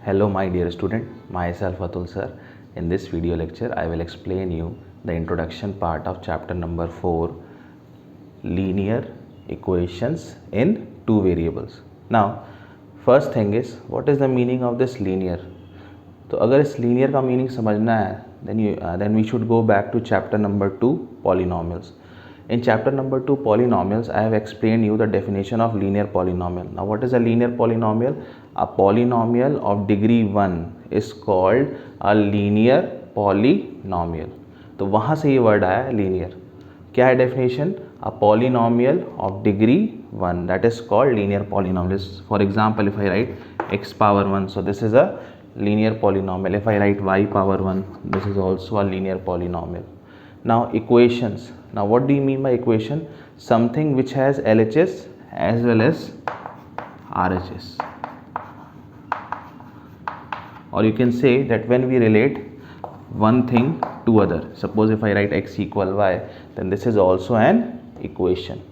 Hello my dear student, myself Atul sir. In this video lecture I will explain you the introduction part of chapter number 4, linear equations in two variables. Now first thing is, what is the meaning of this linear? तो अगर इस linear का meaning समझना है then we should go back to chapter number 2, polynomials. In chapter number 2, polynomials, I have explained you the definition of linear polynomial. Now what is a linear polynomial? A polynomial of degree 1 is called a linear polynomial. तो वहाँ से ये word आया linear. क्या है definition? A polynomial of degree 1, that is called linear polynomial. For example, if I write x power 1, so this is a linear polynomial. If I write y power 1, this is also a linear polynomial. Now equations. Now what do you mean by equation? Something which has LHS as well as RHS. Or you can say that when we relate one thing to other, suppose if I write x equal y, then this is also an equation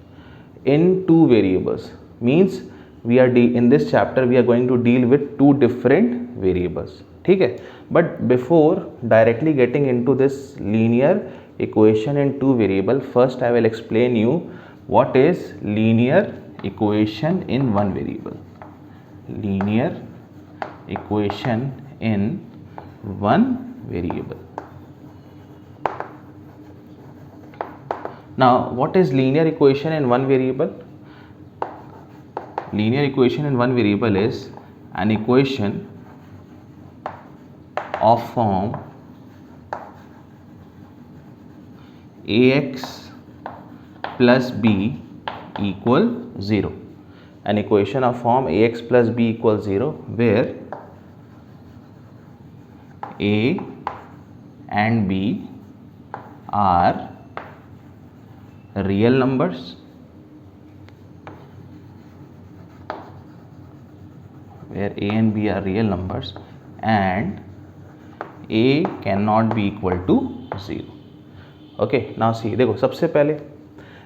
in two variables. Means we are in this chapter we are going to deal with two different variables. ठीक है, but before directly getting into this linear equation in two variable, first I will explain you what is linear equation in one variable. Linear equation in one variable. Now what is linear equation in one variable? Linear equation in one variable is an equation of form ax plus b equal 0. An equation of form ax plus b equals 0 where a and b are real numbers, where a and b are real numbers and a cannot be equal to 0. Okay, now see, देखो सबसे पहले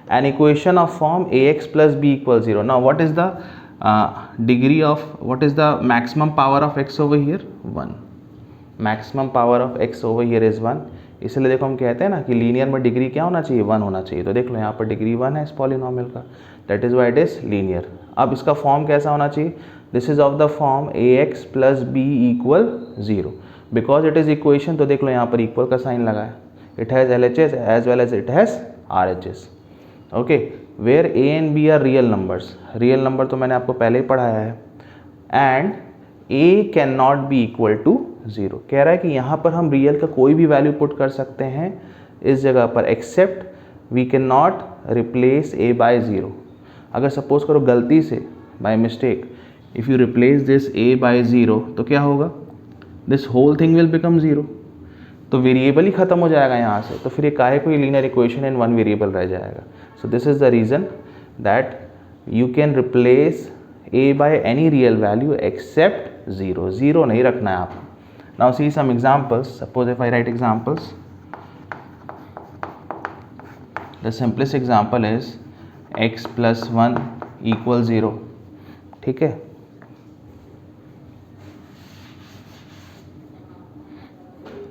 an equation of form ax plus b equals 0. Now what is the degree of, what is the maximum power of x over here? 1. Maximum power of x over here is 1. इसलिए देखो हम कहते हैं ना कि लीनियर में degree क्या होना चाहिए? 1 होना चाहिए. तो देख लो यहाँ पर डिग्री 1 है इस पॉलिनोमियल का, that is why it is linear. अब इसका फॉर्म कैसा होना चाहिए? This is of the form A X plus B equal 0. Because it is equation, तो देख लो यहाँ पर इक्वल का साइन लगा है. It has L H S as well as it has R H S. Okay, where A and B are real numbers. Real number तो मैंने आपको पहले ही पढ़ाया है. And A can not be equal to 0. कह रहा है कि यहाँ पर हम रियल का कोई भी वैल्यू पुट कर सकते हैं इस जगह पर, except we can not replace A by 0. अगर सपोज करो गलती से by mistake if you replace this A by 0 तो क्या होगा? This whole thing will become 0. तो वेरिएबल ही खत्म हो जाएगा यहाँ से. तो फिर ये काहे कोई linear equation in one variable रह जाएगा. सो this is the reason that you can replace a by any real value except 0. 0 नहीं रखना है आपको. Now see some examples. Suppose if I write examples, the simplest example is x plus 1 equals 0. ठीक है.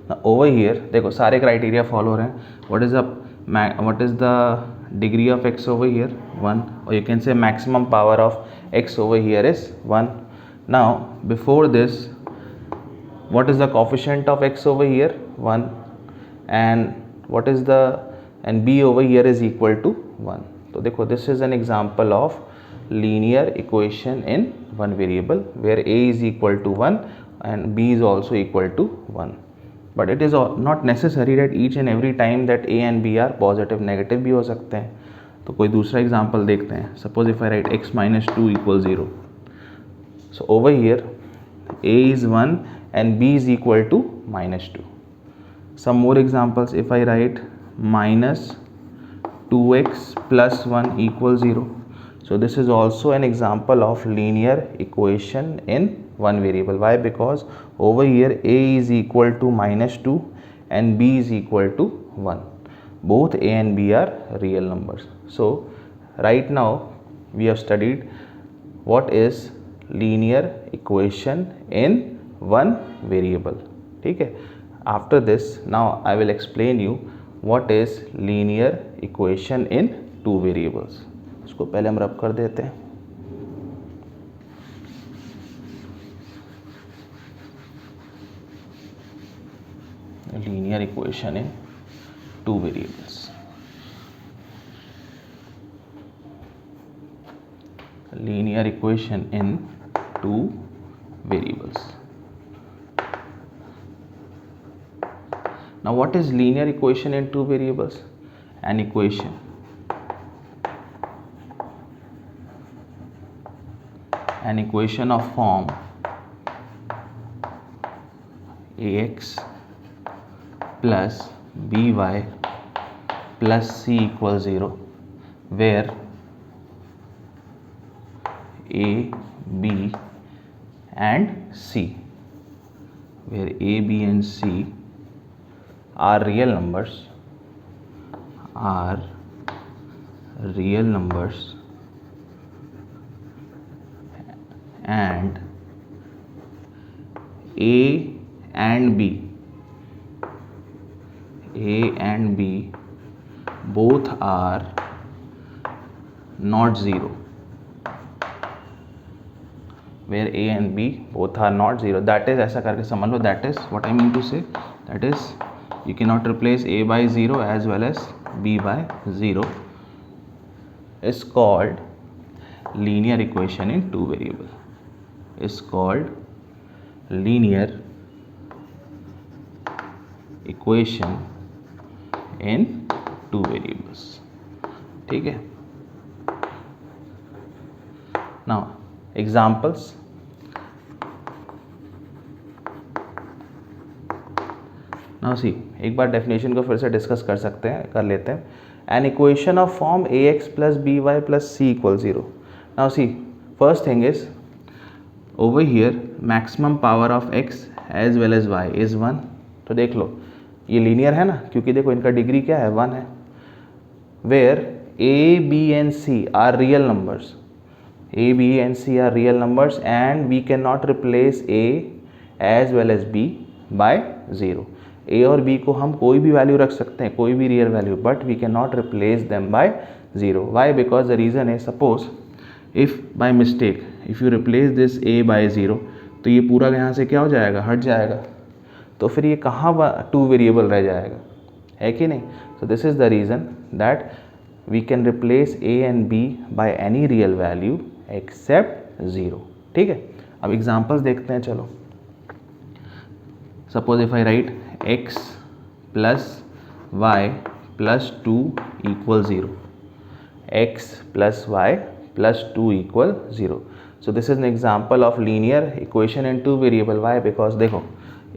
Now over here देखो सारे criteria follow हो रहे हैं. What is the degree of x over here? 1. Or you can say maximum power of x over here is 1. Now before this, what is the coefficient of x over here? 1. And what is the, and b over here is equal to 1. तो देखो this is an example of linear equation in one variable where a is equal to 1 and b is also equal to 1. But it is not necessary that each and every time that a and b are positive. Negative भी हो सकते हैं. तो कोई दूसरा example देखते हैं. Suppose if I write x minus 2 equals 0. So over here a is 1 and b is equal to minus 2. Some more examples. If I write minus 2x plus 1 equals 0. So this is also an example of linear equation in one variable. Why? Because over here a is equal to minus 2 and b is equal to 1. Both a and b are real numbers. So right now we have studied what is linear equation in one variable, ठीक है। After this now I will explain you what is linear equation in two variables. इसको पहले हम रब कर देते हैं। Linear equation in two variables, linear equation in two variables. Now what is linear equation in two variables? An equation of form ax plus by plus c equals 0 where a, b and c, where a, b and c are real numbers, and a and b both are not zero, where a and b both are not zero. That is, ऐसा करके समझ लो, that is what I mean to say, that is you cannot replace a by 0 as well as b by 0, is called linear equation in two variable, is called linear equation in two variables, ठीक है। Now examples, now see, एक बार definition को फिर से discuss कर लेते हैं। An equation of form A X plus B Y plus C equal 0। Now see, first thing is over here maximum power of X as well as Y is 1। तो देख लो ये लीनियर है ना, क्योंकि देखो इनका डिग्री क्या है, 1 है। Where A B and C are real numbers, A, B and C are real numbers and we cannot replace A as well as B by 0. A और B को हम कोई भी वैल्यू रख सकते हैं, कोई भी real value, but we cannot replace them by 0. Why? Because the reason is, suppose if by mistake if you replace this A by 0, तो ये पूरा यहाँ से क्या हो जाएगा, हट जाएगा, तो फिर ये कहाँ टू वेरिएबल रह जाएगा, है कि नहीं। So this is the reason that we can replace A and B by any real value except 0, ठीक है। अब एग्जांपल्स देखते हैं, चलो। Suppose if I write x plus Y plus 2 equal 0, x plus Y plus 2 equal 0। So this is an example of linear equation in two variable. Why? Because देखो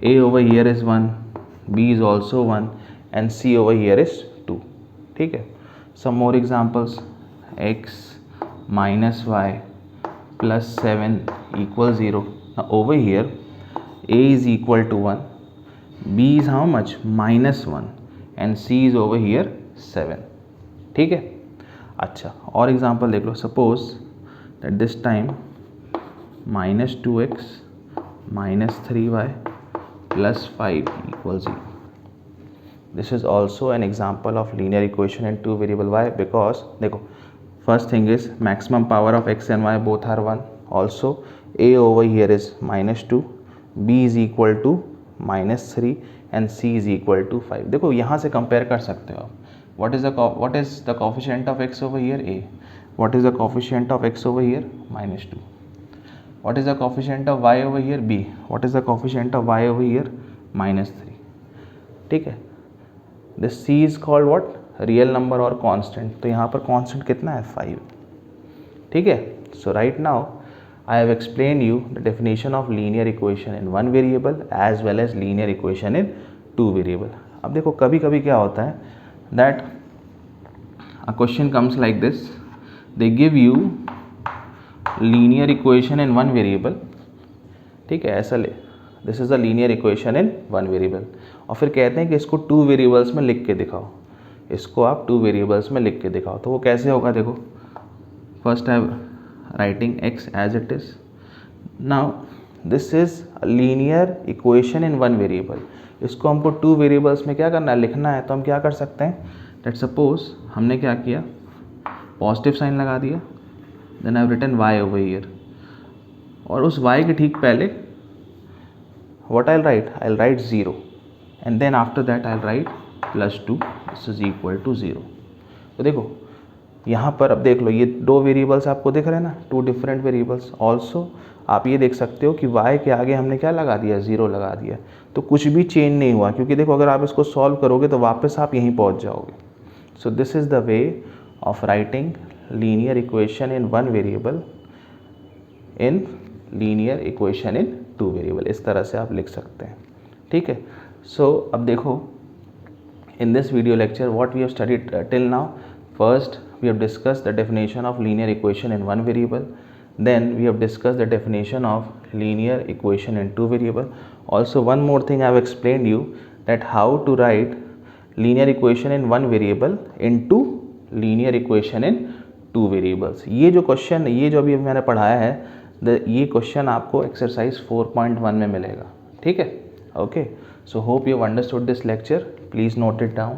a over here is 1, b is also 1 and c over here is 2, ठीक है। Some more examples, x minus y plus 7 equals 0. Now over here a is equal to 1, b is how much, minus 1 and c is over here 7, ठीक है। अच्छा, और example देख लो। Suppose that this time minus 2x minus 3y plus 5 equals 0. This is also an example of linear equation in two variable. Why? Because देखो first thing is maximum power of x and y both are 1. Also a over here is minus 2, b is equal to minus 3 and c is equal to 5. देखो यहाँ से compare कर सकते हो आप। What is the coefficient of x over here? A. What is the coefficient of x over here? minus 2. What is the coefficient of y over here? B. What is the coefficient of y over here? minus 3, ठीक है। This c is called what? Real number or constant. तो यहाँ पर constant कितना है? 5, ठीक है। So right now I have explained you the definition of linear equation in one variable as well as linear equation in two variable. अब देखो कभी कभी क्या होता है that a question comes like this, they give you linear equation in one variable, ठीक है, ऐसा ले, this is a linear equation in one variable, और फिर कहते हैं कि इसको टू वेरिएबल्स में लिख के दिखाओ, इसको आप टू वेरिएबल्स में लिख के दिखाओ। तो वो कैसे होगा, देखो first I writing x as it is. Now this is linear equation in one variable. इसको हमको टू वेरिएबल्स में क्या करना है, लिखना है। तो हम क्या कर सकते हैं, लेट सपोज हमने क्या किया, पॉजिटिव साइन लगा दिया, then I have written y over here, और उस y के ठीक पहले what I will write 0 and then after that I will write +2 this is equal to 0। तो देखो यहाँ पर अब देख लो ये दो वेरिएबल्स आपको दिख रहे हैं ना, टू डिफरेंट वेरिएबल्स। ऑल्सो आप ये देख सकते हो कि y के आगे हमने क्या लगा दिया, 0 लगा दिया, तो कुछ भी चेंज नहीं हुआ, क्योंकि देखो अगर आप इसको सॉल्व करोगे तो वापस आप यहीं पहुँच जाओगे। So this is the way of writing linear equation in one variable in linear equation in two variable, इस तरह से आप लिख सकते हैं। ठीक है, सो अब देखो in this video lecture what we have studied till now. First we have discussed the definition of linear equation in one variable, then we have discussed the definition of linear equation in two variable. Also one more thing I have explained you, that how to write linear equation in one variable into linear equation in two variables. ये जो question, ये जो अभी मैंने पढ़ाया है, ये question आपको एक्सरसाइज 4.1 में मिलेगा। ठीक है, okay, so hope you have understood this lecture. Please note it down.